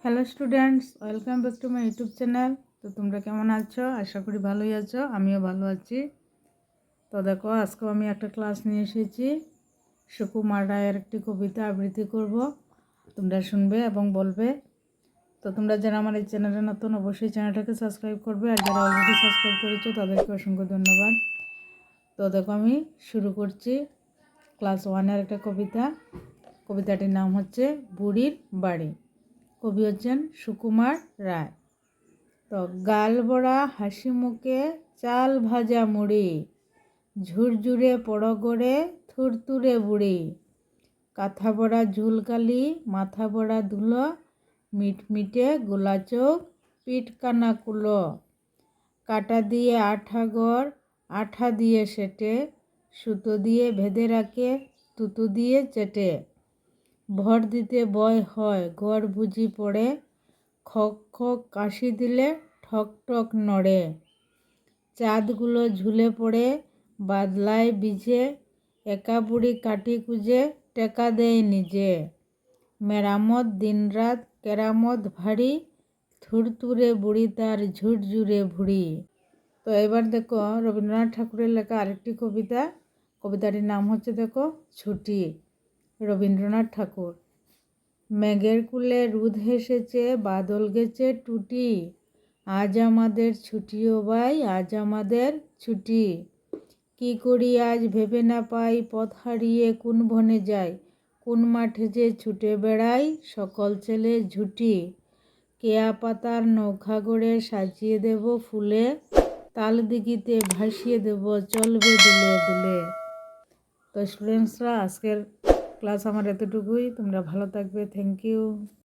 Hello students, welcome back to my YouTube channel. তো তোমরা কেমন আছো? আশা করি ভালোই আছো, আমিও ভালো আছি। তো দেখো, আজকেও আমি একটা ক্লাস নিয়ে এসেছি। সুকুমার রায়ের একটি কবিতা আবৃত্তি করব, তোমরা শুনবে এবং বলবে। তো তোমরা যারা আমার এই চ্যানেলে নতুন, অবশ্যই চ্যানেলটাকে সাবস্ক্রাইব করবে, আর যারা অলরেডি সাবস্ক্রাইব করেছো তাদেরকে অসংখ্য ধন্যবাদ। তো দেখো, আমি শুরু করছি ক্লাস 1-এর একটা কবিতা। কবিতাটির নাম হচ্ছে বুড়ির বাড়ি। কবি হচ্ছেন সুকুমার রায়। তো গাল বড়া হাসি মুখে চাল ভাজা মুড়ি, ঝুরঝুরে পড়গড়ে থুরথুরে বুড়ি, কাঁথা বড়া ঝুলকালি মাথা বড়া ধুলো, মিটমিটে গোলা চোখ পিটকানা কুলো, কাটা দিয়ে আঠা গড় আঠা দিয়ে সেটে, সুতো দিয়ে বেঁধে রাখে তুতো দিয়ে চেটে, ভর দিতে বয় হয় গড় বুঝি পড়ে, খক খক কাশি দিলে ঠক ঠক নড়ে, চাঁদগুলো ঝুলে পড়ে বাদলায় বিঝে, একা বুড়ি কাটি কুজে টেকা দেয় নিজে, মেরামত দিনরাত কেরামত ভারী, থুরথুরে বুড়ি তার ঝুরঝুরে ভুড়ি। তো এবার দেখো রবীন্দ্রনাথ ঠাকুরের লেখা আরেকটি কবিতা। কবিতাটির নাম হচ্ছে দেখো ছুটি। রবীন্দ্রনাথ ঠাকুর। মেঘের কুলে রোদ হেসেছে বাদল গেছে টুটি, আজ আমাদের ছুটি ও ভাই আজ আমাদের ছুটি, কি করি আজ ভেবে না পাই পথ হারিয়ে কোন বনে যাই, কোন মাঠে যে ছুটে বেড়াই সকল ছেলে ঝুটি, কেয়া পাতার নৌকা গড়ে সাজিয়ে দেব ফুলে, তাল দিঘিতে ভাসিয়ে দেব চলবে দুলে দুলে। তো স্টুডেন্টসরা, আজকের ক্লাস আমার এতটুকুই। তোমরা ভালো থাকবে। Thank you.